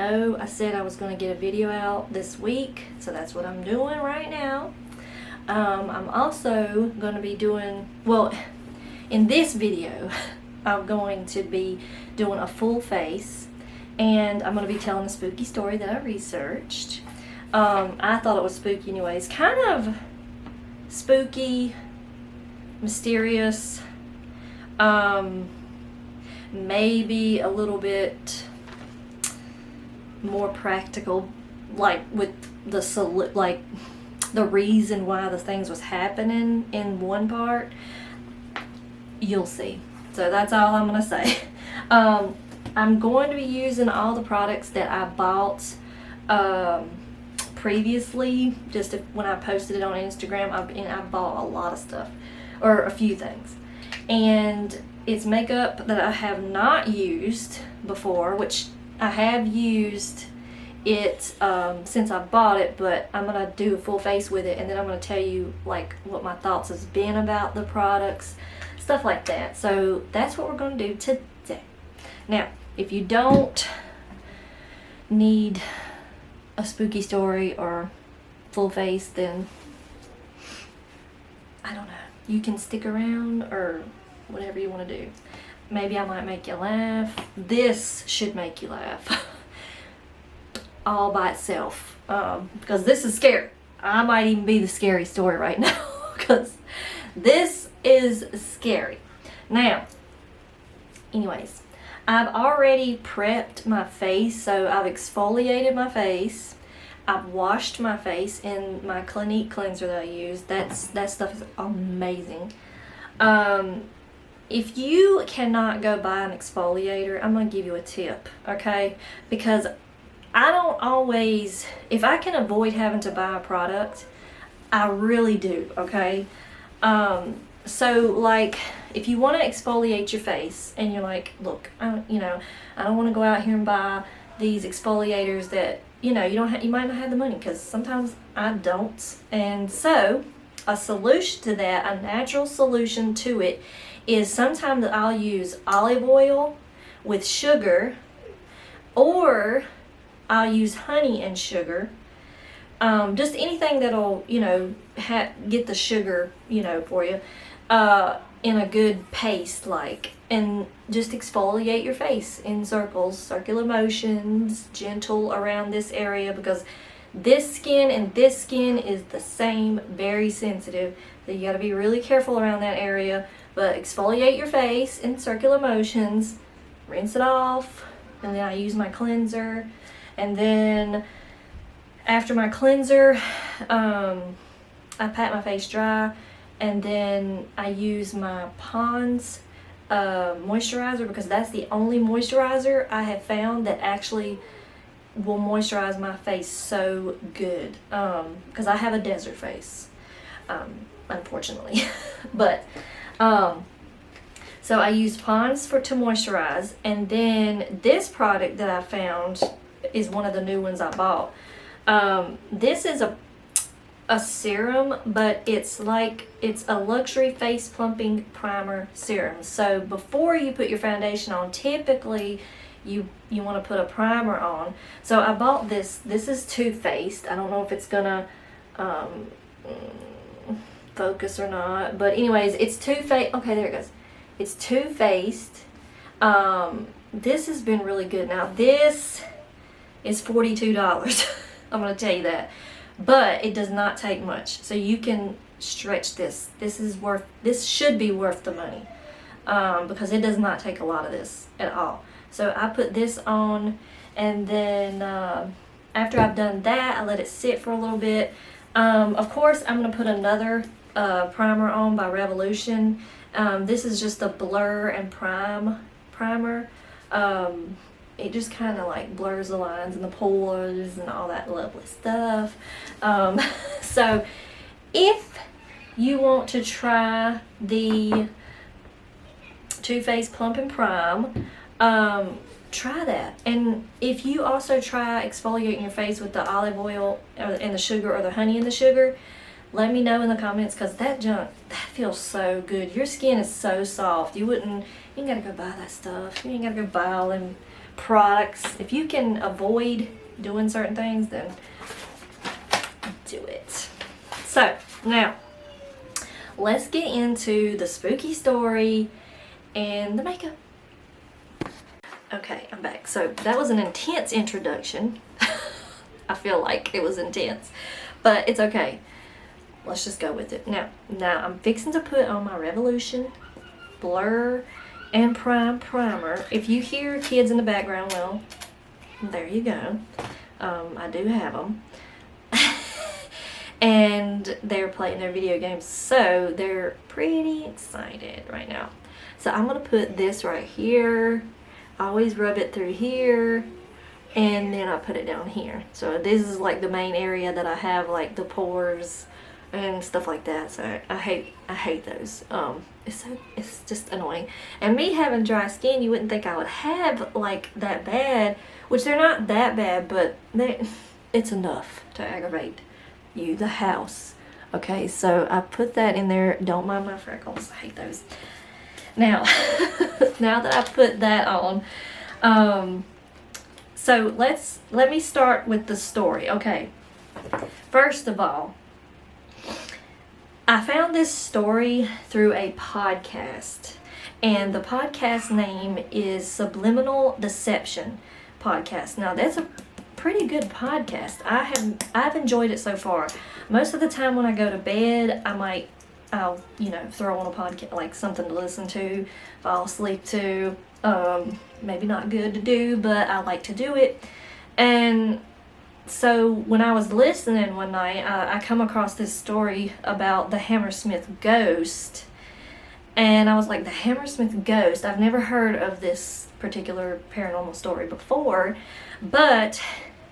know I said I was going to get a video out this week, so that's what I'm doing right now. I'm also going to be doing, well, in this video, I'm going to be doing a full face, and I'm going to be telling a spooky story that I researched. I thought it was spooky anyways. Kind of spooky, mysterious, maybe a little bit more practical, like with the reason why the things was happening in one part. You'll see. So that's all I'm gonna say. I'm going to be using all the products that I bought previously. Just when I posted it on Instagram, I bought a lot of stuff, or a few things, and it's makeup that I have not used before, which I have used it since I bought it, but I'm gonna do a full face with it, and then I'm gonna tell you like what my thoughts has been about the products, stuff like that. So that's what we're gonna do today. Now, if you don't need a spooky story or full face, then I don't know, you can stick around or whatever you want to do. Maybe I might make you laugh. This should make you laugh all by itself, because this is scary. I might even be the scary story right now because this is scary. Now, anyways, I've already prepped my face, so I've exfoliated my face. I've washed my face in my Clinique cleanser that I use. That stuff is amazing. If you cannot go buy an exfoliator, I'm going to give you a tip, okay? Because I don't always, if I can avoid having to buy a product, I really do, okay? So like, if you want to exfoliate your face and you're like, look, I don't want to go out here and buy these exfoliators that, you might not have the money, because sometimes I don't. And so a solution to that, a natural solution to it, is sometimes I'll use olive oil with sugar, or I'll use honey and sugar. Just anything that'll, get the sugar, for you, in a good paste, and just exfoliate your face in circles, circular motions, gentle around this area, because this skin and this skin is the same, very sensitive. So you got to be really careful around that area. But exfoliate your face in circular motions, rinse it off, and then I use my cleanser. And then after my cleanser, I pat my face dry, and then I use my Pond's moisturizer, because that's the only moisturizer I have found that actually will moisturize my face so good, because I have a desert face, unfortunately. But so I use Pond's to moisturize, and then this product that I found is one of the new ones I bought. This is a serum, but it's a luxury face plumping primer serum. So before you put your foundation on, typically you want to put a primer on. So I bought this. This is Too Faced. I don't know if it's gonna focus or not, but anyways, it's Too Faced. Okay, there it goes. It's Too Faced. This has been really good. Now this is $42. I'm gonna tell you that, but it does not take much, so you can stretch this. This should be worth the money, because it does not take a lot of this at all. So I put this on, and then after I've done that, I let it sit for a little bit. Of course, I'm gonna put another primer on by Revolution. This is just a blur and primer. It just kind of like blurs the lines and the pores and all that lovely stuff. So if you want to try the Too Faced Plump and Prime, try that. And if you also try exfoliating your face with the olive oil and the sugar, or the honey and the sugar, let me know in the comments, because that feels so good. Your skin is so soft. You ain't gotta go buy that stuff. You ain't gotta go buy all them products, if you can avoid doing certain things, then do it. So now let's get into the spooky story and the makeup. Okay, I'm back. So that was an intense introduction. I feel like it was intense, but it's okay. Let's just go with it. Now I'm fixing to put on my Revolution Blur and Prime Primer. If you hear kids in the background, well, there you go. I do have them. And they're playing their video games, so they're pretty excited right now. So I'm gonna put this right here. I always rub it through here, and then I put it down here. So this is like the main area that I have like the pores and stuff like that. So I hate those. It's just annoying. And me having dry skin, you wouldn't think I would have like that bad, which they're not that bad, but it's enough to aggravate you, the house. Okay, so I put that in there. Don't mind my freckles. I hate those. Now, now that I put that on, so let me start with the story. Okay, first of all, I found this story through a podcast, and the podcast name is Subliminal Deception Podcast. Now that's a pretty good podcast. I've enjoyed it so far. Most of the time when I go to bed, I'll throw on a podcast, like something to listen to, fall asleep to. Maybe not good to do, but I like to do it. And so when I was listening one night, I come across this story about the Hammersmith Ghost, and I was like, the Hammersmith Ghost, I've never heard of this particular paranormal story before, but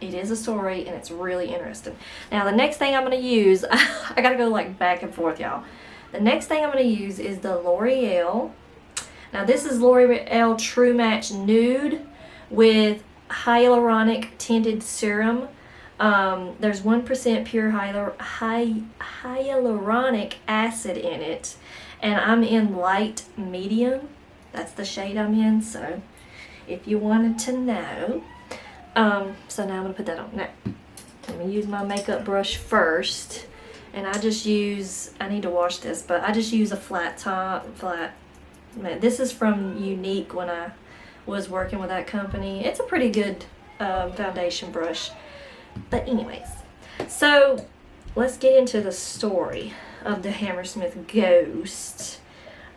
it is a story and it's really interesting. Now the next thing I'm going to use, I gotta go like back and forth, y'all. The next thing I'm going to use is the L'Oreal. Now this is L'Oreal True Match Nude with hyaluronic tinted serum. There's 1% pure hyaluronic acid in it, and I'm in light medium. That's the shade I'm in, so if you wanted to know. So now I'm going to put that on. Now, let me use my makeup brush first. And I just use, I need to wash this, but I just use a flat. This is from Unique when I was working with that company. It's a pretty good foundation brush. But anyways, so let's get into the story of the Hammersmith Ghost.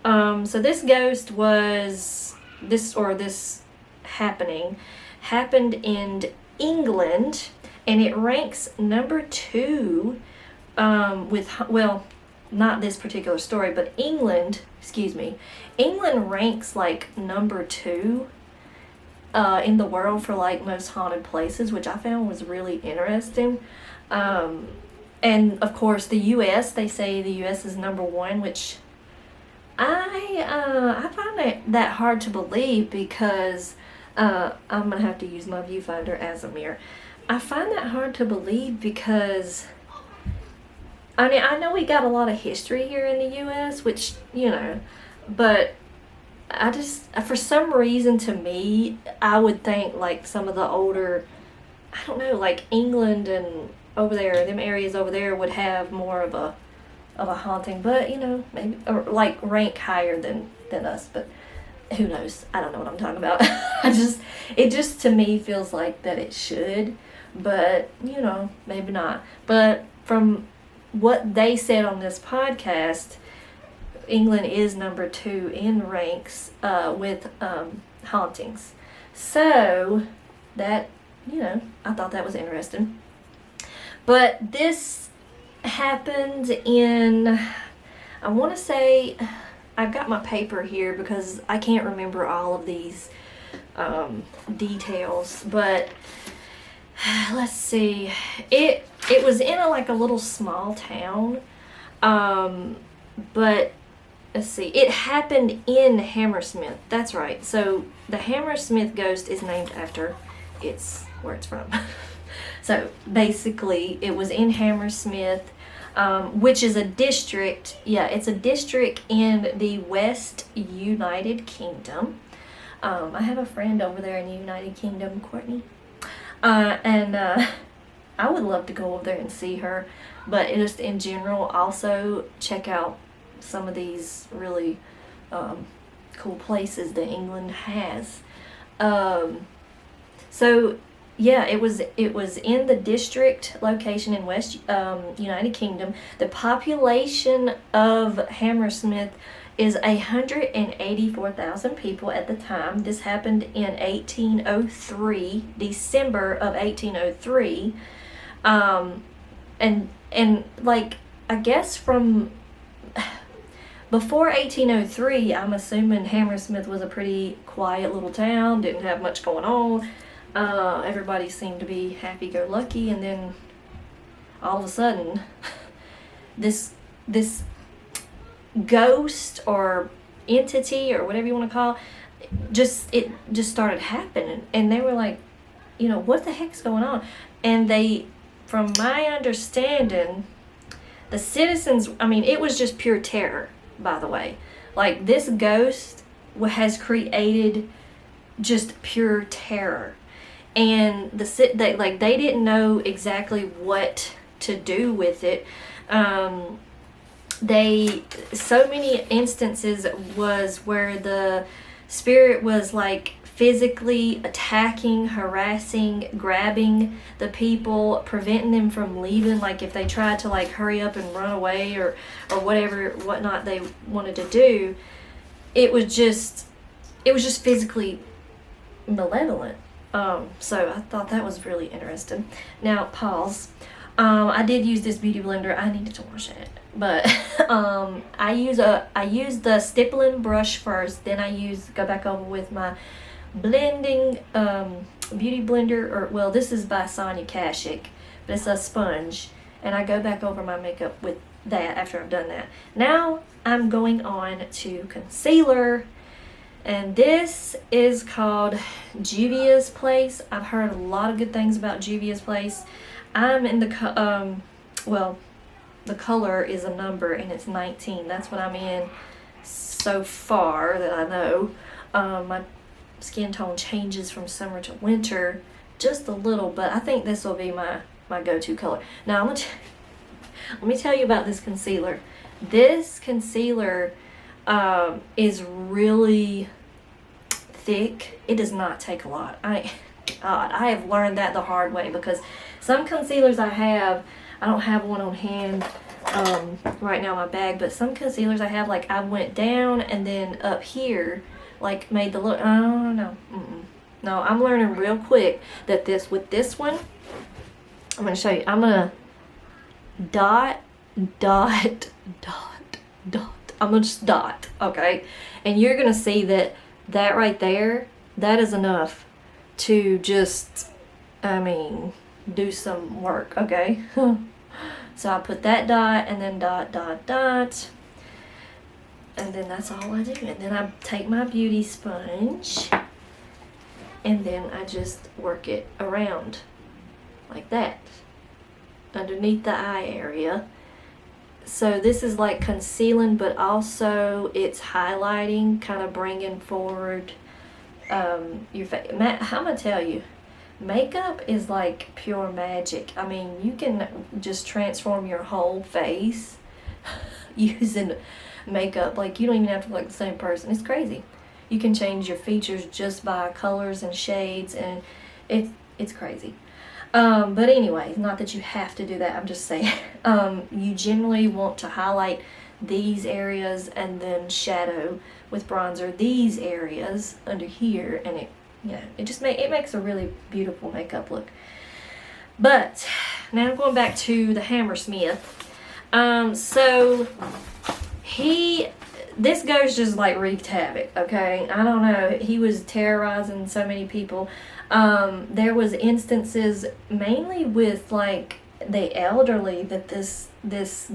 So this ghost was, this happened in England, and it ranks number 2 well, not this particular story, but England ranks like number 2 in the world for like most haunted places, which I found was really interesting. And of course the US, they say the US is number 1, which I find that hard to believe, because I'm gonna have to use my viewfinder as a mirror. I find that hard to believe because I mean, I know we got a lot of history here in the US, which, but I just, for some reason, to me, I would think like some of the older, I don't know, like England and over there, them areas over there would have more of a haunting, but maybe, or like rank higher than us, but who knows? I don't know what I'm talking about. It just to me feels like that it should, but maybe not. But from what they said on this podcast, England is number 2 in ranks with hauntings. So that, I thought that was interesting. But this happened in, I want to say, I've got my paper here because I can't remember all of these details, but let's see. It was in a little small town, but let's see. It happened in Hammersmith. That's right. So the Hammersmith Ghost is named after where it's from. So basically, it was in Hammersmith, which is a district. Yeah, it's a district in the West United Kingdom. I have a friend over there in the United Kingdom, Courtney, and I would love to go over there and see her, but just in general, also check out some of these really cool places that England has. So yeah, it was in the district location in West United Kingdom. The population of Hammersmith is 184,000 people at the time. This happened in 1803, December of 1803. And like, I guess from before 1803, I'm assuming Hammersmith was a pretty quiet little town, didn't have much going on. Everybody seemed to be happy-go-lucky, and then all of a sudden, this ghost or entity or whatever you want to call it, it just started happening, and they were like, you know, what the heck's going on? And they, from my understanding, the citizens, I mean, it was just pure terror, by the way. Like, this ghost has created just pure terror. And they didn't know exactly what to do with it. So many instances was where the spirit was like physically attacking, harassing, grabbing the people, preventing them from leaving. Like if they tried to like hurry up and run away or whatnot they wanted to do, it was just physically malevolent. So I thought that was really interesting. Now, pause. I did use this beauty blender. I needed to wash it. But I use the stippling brush first. Then I go back over with my blending beauty blender. Or, well, this is by Sonia Kashik. But it's a sponge. And I go back over my makeup with that after I've done that. Now, I'm going on to concealer. And this is called Juvia's Place. I've heard a lot of good things about Juvia's Place. I'm in the color is a number and it's 19. That's what I'm in so far that I know. My skin tone changes from summer to winter just a little, but I think this will be my go-to color. Now, let me tell you about this concealer. This concealer is really thick. It does not take a lot. I have learned that the hard way, because some concealers I don't have one on hand right now in my bag, but some concealers I have, like I went down and then up here, like made the look. Oh no, no, I'm learning real quick that with this one, I'm gonna show you. I'm gonna dot. I'm gonna just dot, okay? And you're gonna see that right there, that is enough to just, I mean, do some work, okay? So I put that dot and then dot, and then that's all I do. And then I take my beauty sponge and then I just work it around like that underneath the eye area. So this is like concealing, but also it's highlighting, kind of bringing forward your face. I'm gonna tell you, makeup is like pure magic. I mean, you can just transform your whole face using makeup. Like, you don't even have to look like the same person. It's crazy. You can change your features just by colors and shades, and it's crazy. But anyway, not that you have to do that. I'm just saying, you generally want to highlight these areas and then shadow with bronzer these areas under here, and it makes a really beautiful makeup look. But now I'm going back to the Hammersmith. So this ghost just like wreaked havoc, okay? I don't know. He was terrorizing so many people. There was instances mainly with like the elderly that this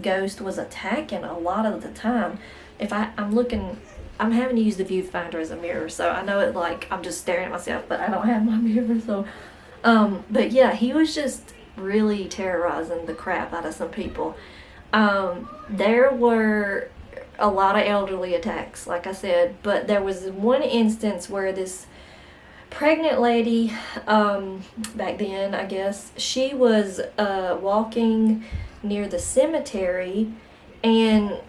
ghost was attacking a lot of the time. If I'm having to use the viewfinder as a mirror, so I know it, like I'm just staring at myself, but I don't have my mirror, so but yeah, he was just really terrorizing the crap out of some people. There were a lot of elderly attacks, like I said, but there was one instance where this pregnant lady, back then, I guess, she was walking near the cemetery, and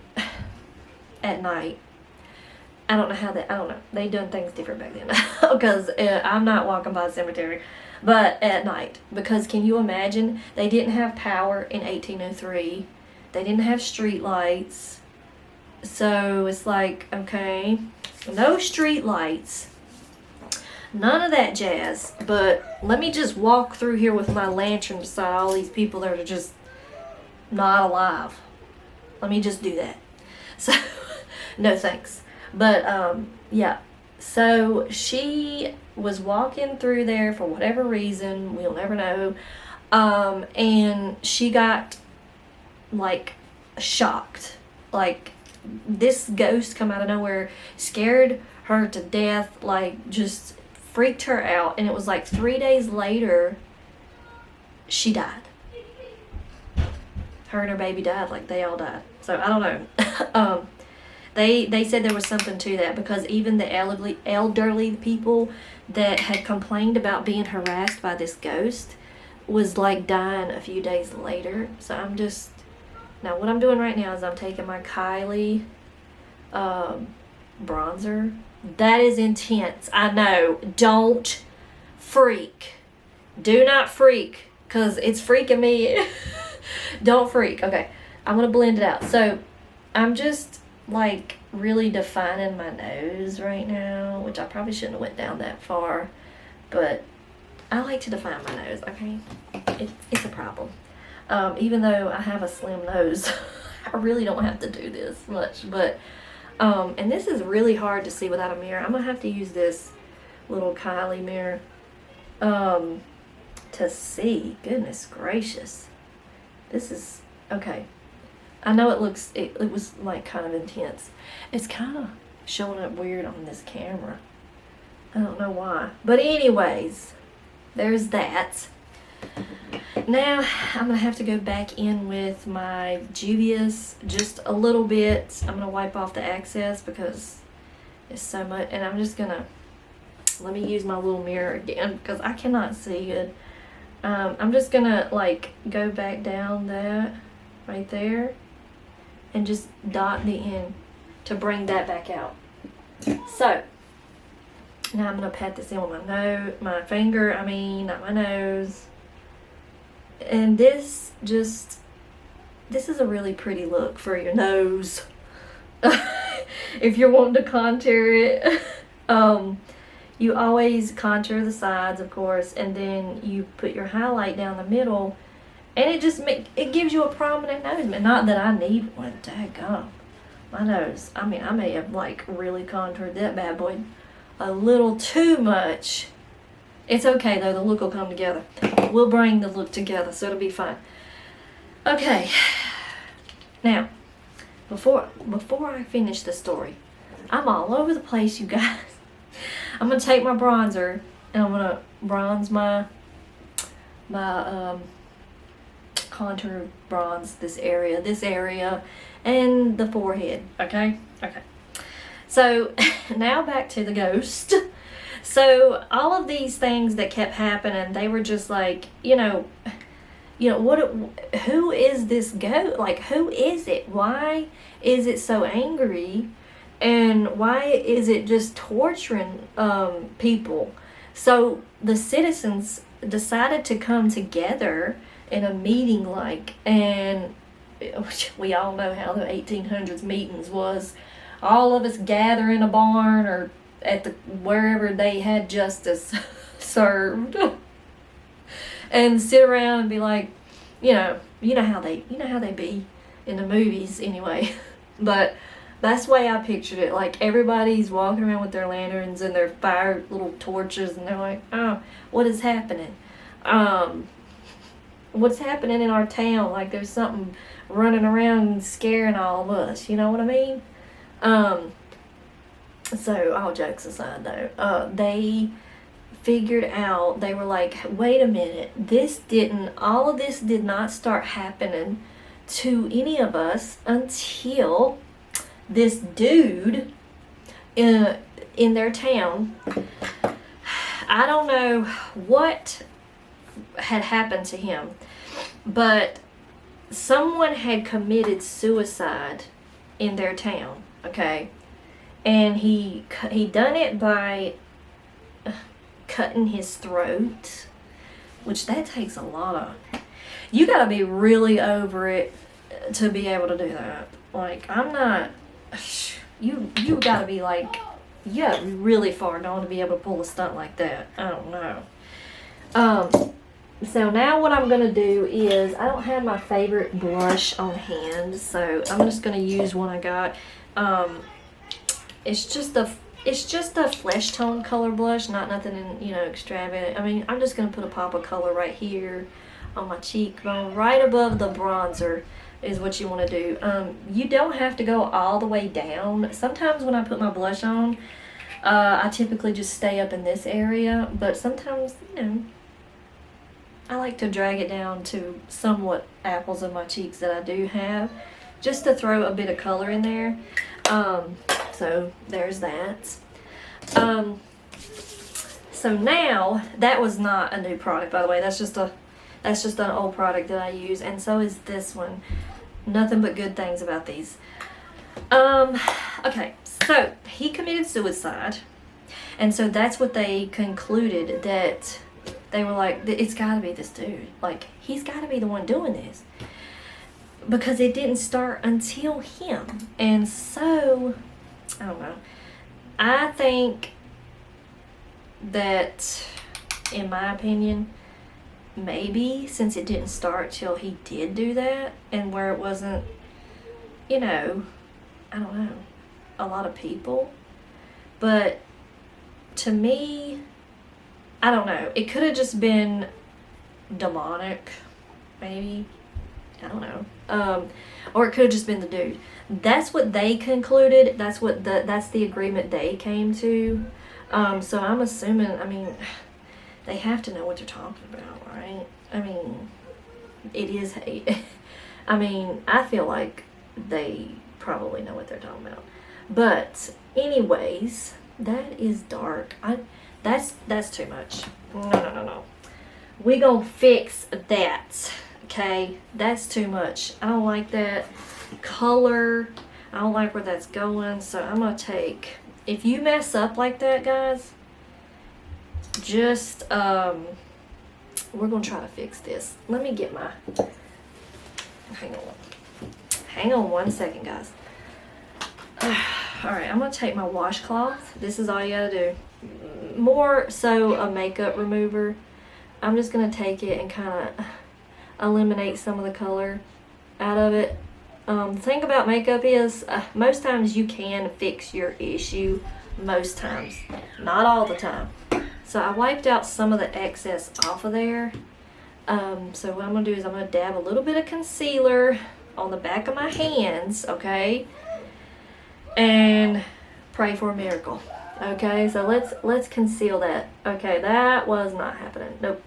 at night, I don't know, they done things different back then, because I'm not walking by the cemetery, but at night, because can you imagine, they didn't have power in 1803, they didn't have street lights, so it's like, okay, no street lights, none of that jazz, but let me just walk through here with my lantern beside all these people that are just not alive. Let me just do that. So, no thanks. But, yeah. So, she was walking through there for whatever reason. We'll never know. And she got, like, shocked. Like, this ghost come out of nowhere, scared her to death, like, just freaked her out. And it was like 3 days later, she died. Her and her baby died, like, they all died. So, I don't know. They said there was something to that, because even the elderly people that had complained about being harassed by this ghost was like dying a few days later. So I'm just, now what I'm doing right now is I'm taking my Kylie bronzer. That is intense. I know. Don't freak. Do not freak, because it's freaking me. Don't freak. Okay. I'm going to blend it out. So I'm just like really defining my nose right now, which I probably shouldn't have went down that far, but I like to define my nose, okay? It's a problem. Even though I have a slim nose, I really don't have to do this much, but, and this is really hard to see without a mirror. I'm gonna have to use this little Kylie mirror, to see. Goodness gracious. This is, okay. I know it looks, it was like kind of intense. It's kind of showing up weird on this camera. I don't know why. But anyways, there's that. Now, I'm going to have to go back in with my Juvia's just a little bit. I'm going to wipe off the excess because it's so much. And I'm just going to, let me use my little mirror again because I cannot see good. I'm just going to like go back down that right there and just dot the end to bring that back out. So, now I'm going to pat this in with my finger, not my nose. And this is a really pretty look for your nose. If you're wanting to contour it, you always contour the sides, of course, and then you put your highlight down the middle, and it gives you a prominent nose. Not that I need one, daggone. My nose, I may have like really contoured that bad boy a little too much. It's okay though, the look will come together. We'll bring the look together, so it'll be fine. Okay, now, before I finish the story, I'm all over the place, you guys. I'm gonna take my bronzer and I'm gonna bronze my contour bronze this area, and the forehead, okay? Okay. So, now back to the ghost. So, all of these things that kept happening, they were just like, who is this ghost? Like, who is it? Why is it so angry? And why is it just torturing people? So, the citizens decided to come together in a meeting, and we all know how the 1800s meetings was. All of us gather in a barn or at wherever they had justice served, and sit around and be like, you know how they be in the movies anyway. But that's the way I pictured it. Like, everybody's walking around with their lanterns and their fire little torches, and they're like, oh, what is happening? What's happening in our town? Like, there's something running around and scaring all of us. You know what I mean? So, all jokes aside though, they figured out, they were like, wait a minute, all of this did not start happening to any of us until this dude in their town. I don't know what had happened to him, but someone had committed suicide in their town, okay? And he done it by cutting his throat, which that takes a lot of, you gotta be really over it to be able to do that. Like, I'm not, you gotta be like, you gotta be really far gone to be able to pull a stunt like that. I don't know. So now what I'm gonna do is, I don't have my favorite blush on hand, so I'm just gonna use one I got. It's just a flesh tone color blush, not nothing in, extravagant. I mean, I'm just gonna put a pop of color right here on my cheekbone, right above the bronzer is what you want to do. You don't have to go all the way down. Sometimes when I put my blush on, I typically just stay up in this area, but sometimes, I like to drag it down to somewhat apples of my cheeks that I do have, just to throw a bit of color in there. So there's that. So now, that was not a new product, by the way. That's just an old product that I use, and so is this one. Nothing but good things about these. Okay, so he committed suicide, and so that's what they concluded, that they were like, it's gotta be this dude. Like, he's gotta be the one doing this, because it didn't start until him. And so, I don't know. I think that, in my opinion, maybe since it didn't start till he did do that, and where it wasn't, I don't know, a lot of people. But to me, I don't know. It could have just been demonic, maybe. I don't know. Or it could have just been the dude. That's what they concluded. That's the agreement they came to. So I'm assuming, they have to know what they're talking about, right? It is hate. I feel like they probably know what they're talking about. But anyways, that is dark. That's too much. No. We gonna fix that, okay? That's too much. I don't like that color. I don't like where that's going. So I'm gonna take, if you mess up like that, guys, just we're gonna try to fix this. Let me get my, hang on 1 second, guys. Alright, I'm gonna take my washcloth. This is all you gotta do. More so a makeup remover. I'm just gonna take it and kind of eliminate some of the color out of it. The thing about makeup is, most times you can fix your issue. Most times, not all the time. So I wiped out some of the excess off of there. So what I'm gonna do is I'm gonna dab a little bit of concealer on the back of my hands, okay? And pray for a miracle. Okay, so let's conceal that. Okay, that was not happening. Nope.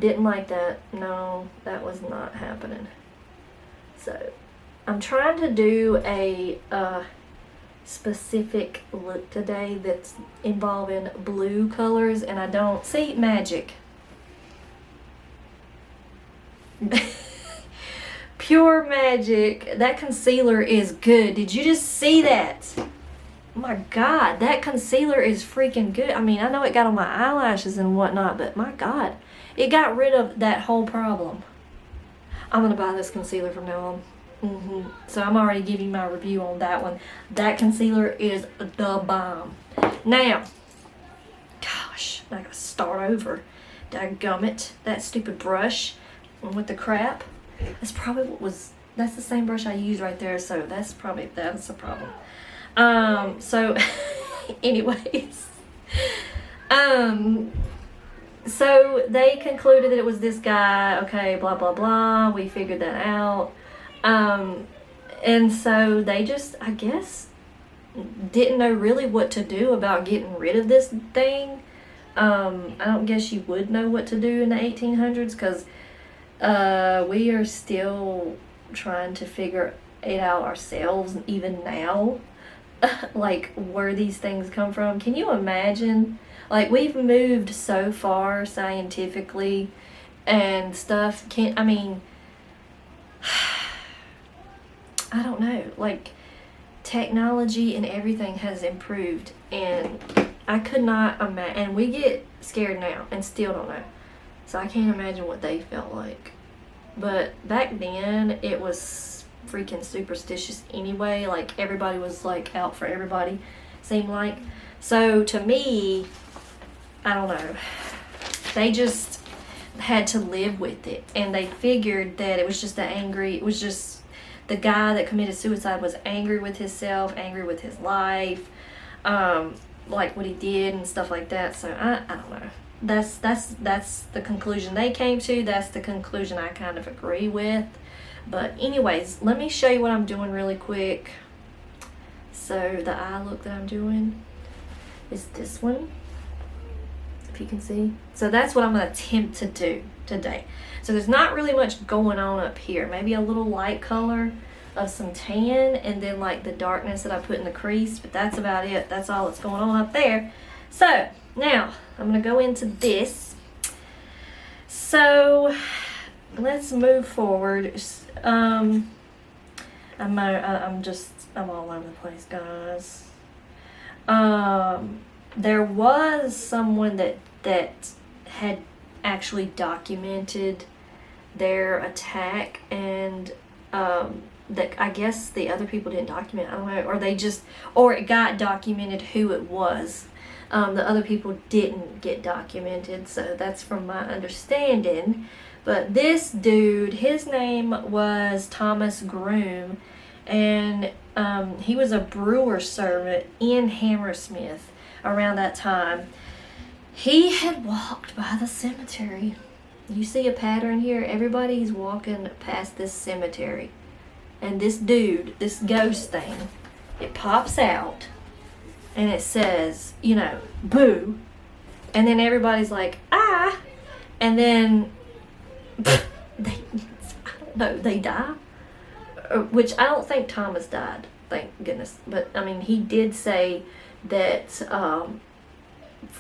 Didn't like that. No, that was not happening. So I'm trying to do a specific look today that's involving blue colors, and I don't see magic. Pure magic. That concealer is good. Did you just see that? Oh my God, that concealer is freaking good. I know it got on my eyelashes and whatnot, but my God, it got rid of that whole problem. I'm gonna buy this concealer from now on. So I'm already giving my review on that one. That concealer is the bomb. Now, gosh, I gotta start over. Dadgummit, that stupid brush with the crap. That's probably that's the same brush I used right there, so that's the problem. So anyways, so they concluded that it was this guy, okay, blah, blah, blah. We figured that out. And so they just, I guess, didn't know really what to do about getting rid of this thing. I don't guess you would know what to do in the 1800s, because we are still trying to figure it out ourselves even now. Like, where these things come from. Can you imagine? Like, we've moved so far scientifically and stuff. I mean, I don't know. Like, technology and everything has improved, and I could not imagine. And we get scared now and still don't know. So I can't imagine what they felt like. But back then, it was freaking superstitious anyway. Like, everybody was like out for everybody, seemed like. So to me, I don't know, they just had to live with it, and they figured that it was just it was just the guy that committed suicide was angry with himself, angry with his life, like what he did and stuff like that. So I don't know. That's the conclusion they came to. That's the conclusion I kind of agree with. But anyways, let me show you what I'm doing really quick. So the eye look that I'm doing is this one, if you can see. So that's what I'm going to attempt to do today. So there's not really much going on up here. Maybe a little light color of some tan, and then like the darkness that I put in the crease. But that's about it. That's all that's going on up there. So now I'm going to go into this. So let's move forward. I'm all over the place, guys. There was someone that had actually documented their attack, and that I guess the other people didn't document. I don't know, or it got documented who it was. The other people didn't get documented, so that's from my understanding. But this dude, his name was Thomas Groom, and he was a brewer servant in Hammersmith around that time. He had walked by the cemetery. You see a pattern here? Everybody's walking past this cemetery. And this dude, this ghost thing, it pops out and it says, you know, boo. And then everybody's like, ah. And then they die. Which I don't think Thomas died, thank goodness. But I mean, he did say that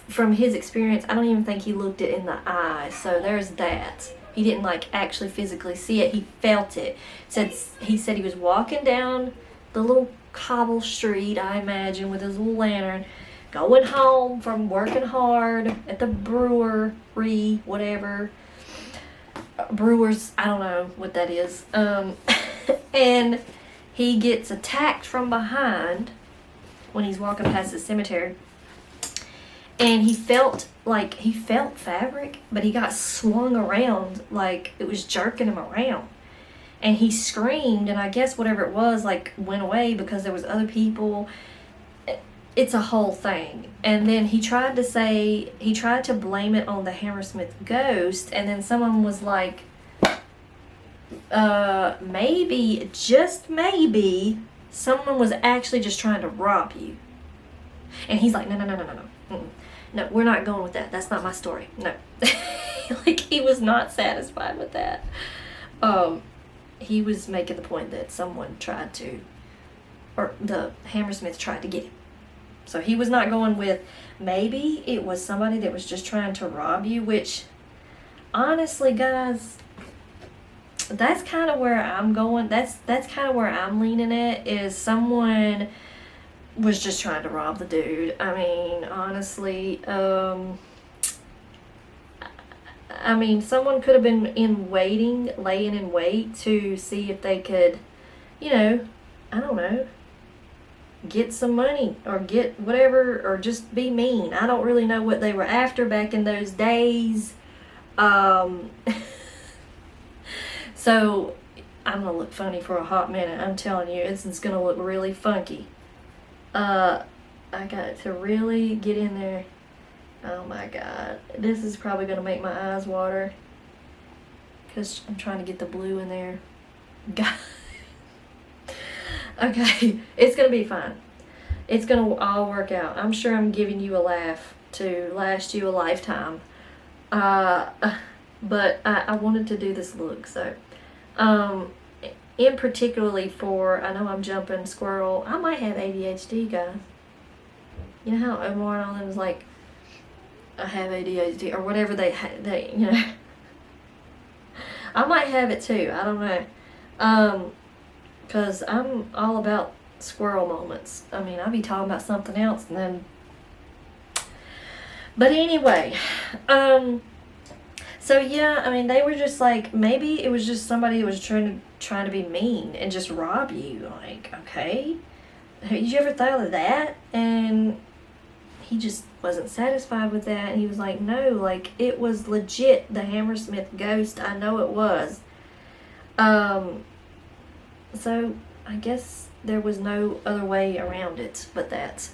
from his experience, I don't even think he looked it in the eye. So there's that. He didn't like actually physically see it. He felt it. He said he was walking down the little cobble street, I imagine, with his little lantern, going home from working hard at the brewery, whatever. Brewers, I don't know what that is. And he gets attacked from behind when he's walking past the cemetery. And he felt fabric, but he got swung around like it was jerking him around. And he screamed, and I guess whatever it was, like, went away because there was other people. It's a whole thing. And then he tried to blame it on the Hammersmith Ghost, and then someone was like, maybe, just maybe, someone was actually just trying to rob you. And he's like, no. Mm-mm. No, we're not going with that. That's not my story. No. Like, he was not satisfied with that. He was making the point that someone tried to, or the Hammersmith tried to get him. So he was not going with, maybe it was somebody that was just trying to rob you, which, honestly, guys, that's kind of where I'm going. That's kind of where I'm leaning at, is someone was just trying to rob the dude. I mean, honestly, someone could have been laying in wait to see if they could, I don't know, get some money or get whatever, or just be mean. I don't really know what they were after back in those days. So I'm gonna look funny for a hot minute. I'm telling you, it's gonna look really funky. I got to really get in there. Oh my god, this is probably gonna make my eyes water because I'm trying to get the blue in there. God. Okay, it's gonna be fine. It's gonna all work out. I'm sure I'm giving you a laugh to last you a lifetime. But I wanted to do this look, so in particularly for, I know I'm jumping squirrel, I might have ADHD, guys. You know how Omar and all them was like, I have ADHD, or whatever they you know. I might have it too, I don't know. Because I'm all about squirrel moments. I mean, I'll be talking about something else and then... But anyway, so yeah, I mean, they were just like, maybe it was just somebody who was trying to be mean and just rob you. Like, okay, did you ever thought of that? And he just wasn't satisfied with that. And he was like, no, like, it was legit the Hammersmith Ghost. I know it was. So I guess there was no other way around it but that.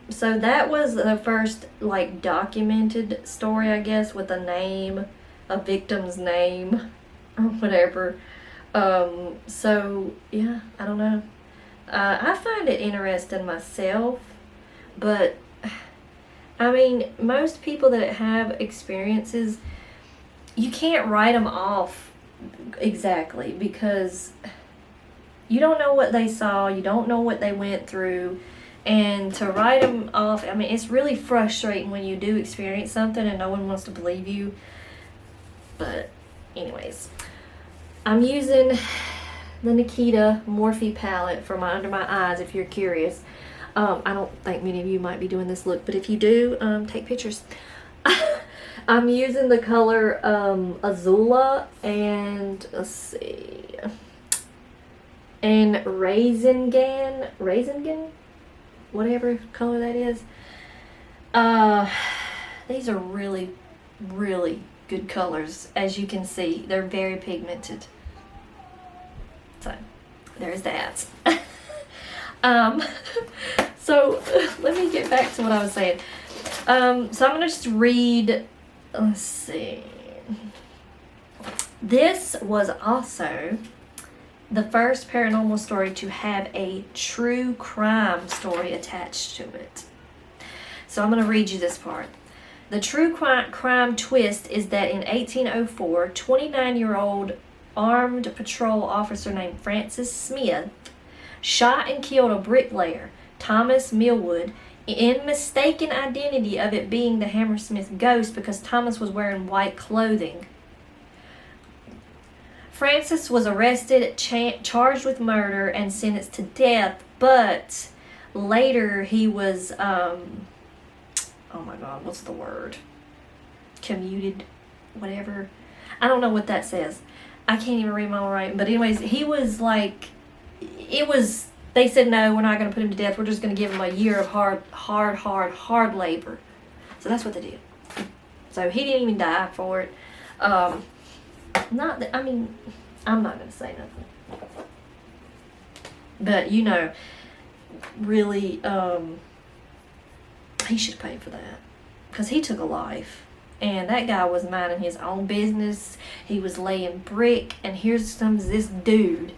So that was the first, like, documented story, I guess, with a name, a victim's name, or whatever. So, yeah, I don't know. I find it interesting myself, but, I mean, most people that have experiences, you can't write them off exactly, because you don't know what they saw, you don't know what they went through. And to write them off, I mean, it's really frustrating when you do experience something and no one wants to believe you. But anyways, I'm using the Nikita Morphe palette for my under my eyes, if you're curious. I don't think many of you might be doing this look, but if you do, take pictures. I'm using the color Azula and, let's see, and Raisingan, whatever color that is. These are really, really good colors. As you can see, they're very pigmented. So, there's that. So, let me get back to what I was saying. So, I'm going to just read, let's see. This was also the first paranormal story to have a true crime story attached to it. So I'm going to read you this part. The true crime twist is that in 1804, 29-year-old armed patrol officer named Francis Smith shot and killed a bricklayer, Thomas Millwood, in mistaken identity of it being the Hammersmith Ghost because Thomas was wearing white clothing. Francis was arrested, charged with murder, and sentenced to death, but later he was, oh my God, what's the word? Commuted, whatever. I don't know what that says. I can't even read my own writing, but anyways, he was like, they said, no, we're not going to put him to death, we're just going to give him a year of hard labor. So that's what they did. So he didn't even die for it. Not that, I mean, I'm not going to say nothing. But, you know, really, he should pay for that. Because he took a life. And that guy was minding his own business. He was laying brick. And here's this dude,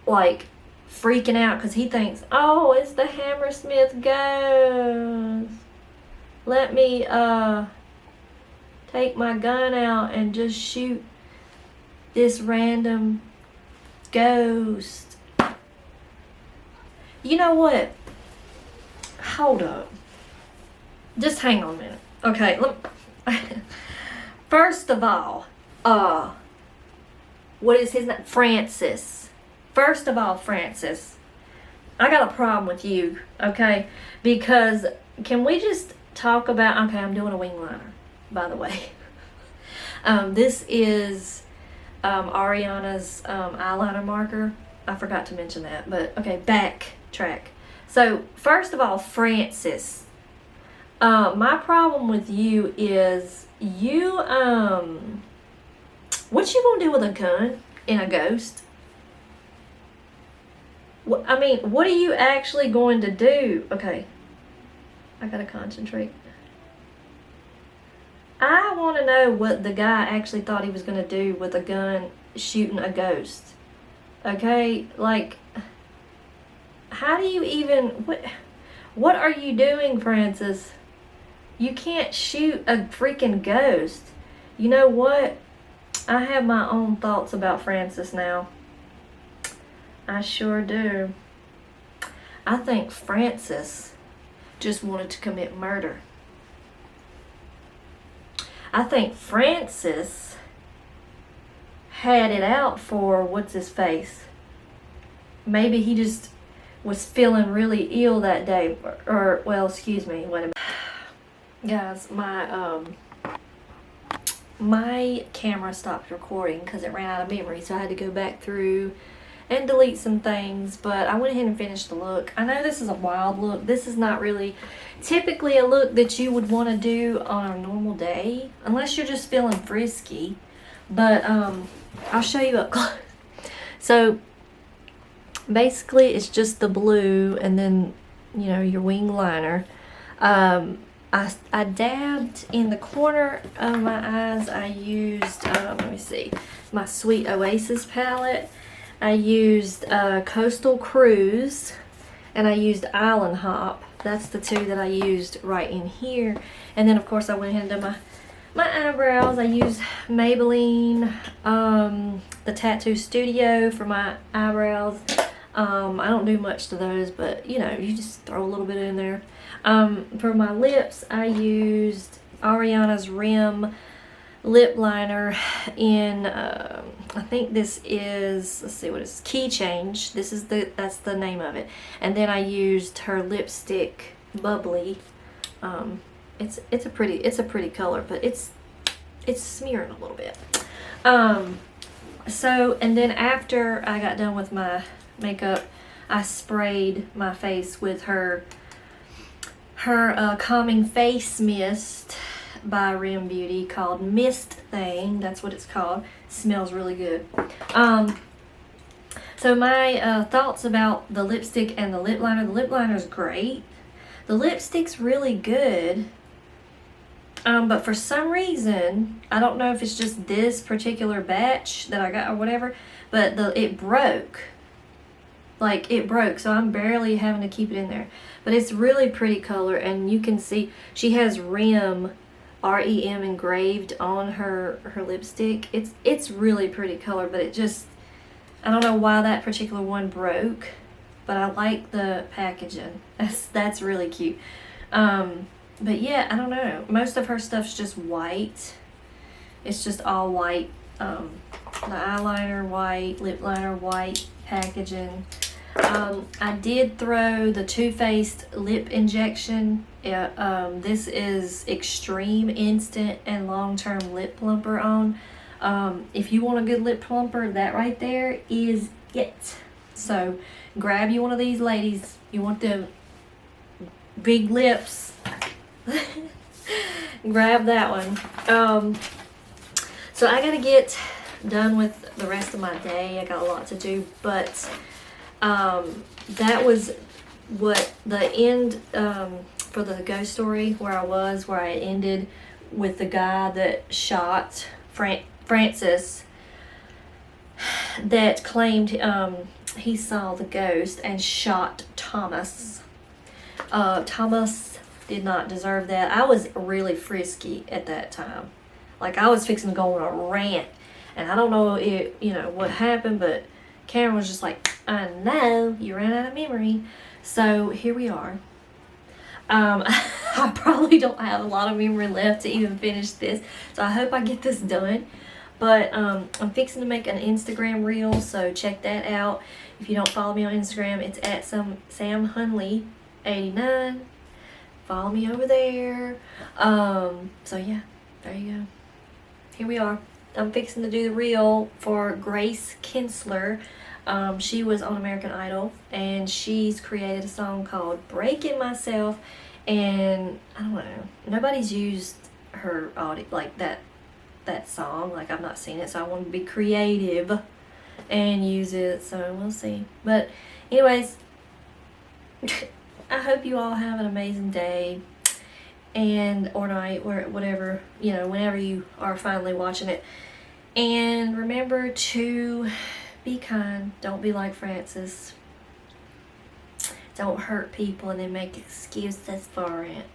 like, freaking out because he thinks, oh, it's the Hammersmith Ghost. Let me, take my gun out and just shoot this random ghost. You know what? Hold up. Just hang on a minute. Okay, first of all, what is his name? Francis. First of all, Francis, I got a problem with you, okay? Because can we just talk about, okay, I'm doing a wing liner, by the way. This is Ariana's eyeliner marker. I forgot to mention that, but okay, backtrack. So, first of all, Francis, my problem with you is you, what you gonna do with a gun in a ghost? I mean, what are you actually going to do? Okay, I gotta concentrate. I want to know what the guy actually thought he was going to do with a gun shooting a ghost. Okay, like, how do you even, what are you doing, Francis? You can't shoot a freaking ghost. You know what? I have my own thoughts about Francis now. I sure do. I think Francis just wanted to commit murder. I think Francis had it out for what's his face. Maybe he just was feeling really ill that day. Or well, excuse me, wait a minute. Guys, my camera stopped recording because it ran out of memory, so I had to go back through and delete some things, but I went ahead and finished the look. I know this is a wild look. This is not really typically a look that you would want to do on a normal day, unless you're just feeling frisky, but I'll show you up close. So basically it's just the blue and then, you know, your wing liner. I dabbed in the corner of my eyes. I used, let me see, my Sweet Oasis palette. I used Coastal Cruise, and I used Island Hop. That's the two that I used right in here. And then, of course, I went ahead and did my eyebrows. I used Maybelline, the Tattoo Studio for my eyebrows. I don't do much to those, but, you know, you just throw a little bit in there. For my lips, I used Ariana's Rim lip liner in, I think this is, let's see what it's, Key Change. That's the name of it. And then I used her lipstick, Bubbly. It's a pretty color, but it's smearing a little bit. So, and then after I got done with my makeup, I sprayed my face with her calming face mist by Rim Beauty called Mist Thing. That's what it's called. Smells really good. So my thoughts about the lipstick and the lip liner. The lip liner is great. The lipstick's really good. But for some reason, I don't know if it's just this particular batch that I got or whatever, but it broke. Like, it broke, so I'm barely having to keep it in there. But it's really pretty color, and you can see she has Rim, R-E-M engraved on her lipstick. It's really pretty color, but it just, I don't know why that particular one broke, but I like the packaging. That's really cute. But yeah, I don't know. Most of her stuff's just white. It's just all white. The eyeliner white, lip liner white, packaging. I did throw the Too Faced lip injection. This is Extreme Instant and Long-Term Lip Plumper on. If you want a good lip plumper, that right there is it. So grab you one of these, ladies. You want the big lips. Grab that one. So I gotta get done with the rest of my day. I got a lot to do, but that was what the end for the ghost story where I ended with the guy that shot Francis, that claimed he saw the ghost and shot Thomas. Thomas did not deserve that. I was really frisky at that time. Like, I was fixing to go on a rant, and I don't know what happened, but Karen was just like, I know, you ran out of memory. So here we are. I probably don't have a lot of memory left to even finish this, so I hope I get this done. But I'm fixing to make an Instagram reel, so check that out. If you don't follow me on Instagram, it's at SamHunley89. Follow me over there. So yeah, there you go. Here we are. I'm fixing to do the reel for Grace Kinsler. She was on American Idol, and she's created a song called Breaking Myself, and I don't know, nobody's used her audio like that song. Like, I've not seen it, so I want to be creative and use it, so we'll see. But anyways, I hope you all have an amazing day or night, or whatever, whenever you are finally watching it. And remember to be kind. Don't be like Francis. Don't hurt people and then make excuses for it.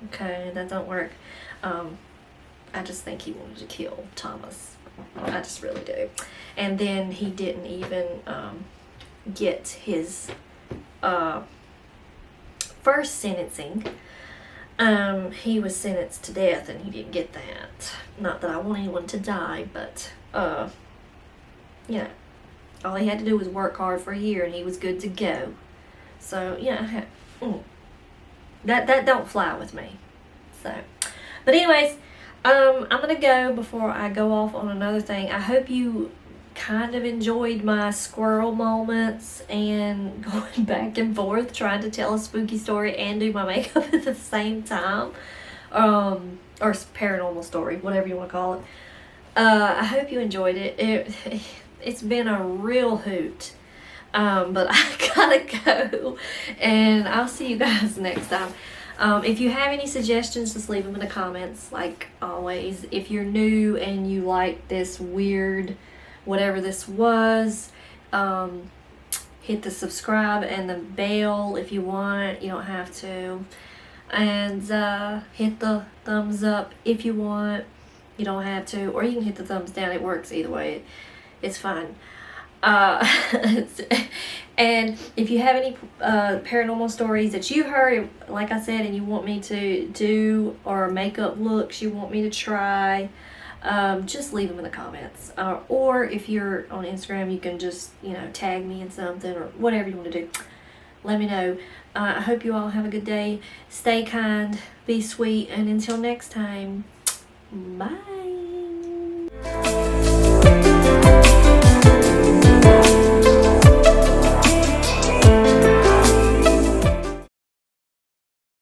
Okay, that don't work. I just think he wanted to kill Thomas. I just really do. And then he didn't even get his first sentencing. He was sentenced to death and he didn't get that. Not that I want anyone to die, but you know, all he had to do was work hard for a year and he was good to go. So yeah, that don't fly with me. So, but anyways, I'm gonna go before I go off on another thing. I hope you kind of enjoyed my squirrel moments and going back and forth trying to tell a spooky story and do my makeup at the same time, or paranormal story, whatever you want to call it. I hope you enjoyed it. It's been a real hoot, but I gotta go, and I'll see you guys next time. If you have any suggestions, just leave them in the comments, like always. If you're new and you like this weird whatever this was, hit the subscribe and the bell if you want. You don't have to. And hit the thumbs up if you want. You don't have to. Or you can hit the thumbs down. It works either way. It's fine. And if you have any paranormal stories that you heard, like I said, and you want me to do, or makeup looks you want me to try, just leave them in the comments. Or if you're on Instagram, you can just, tag me in something or whatever you want to do. Let me know. I hope you all have a good day. Stay kind, be sweet, and until next time, bye.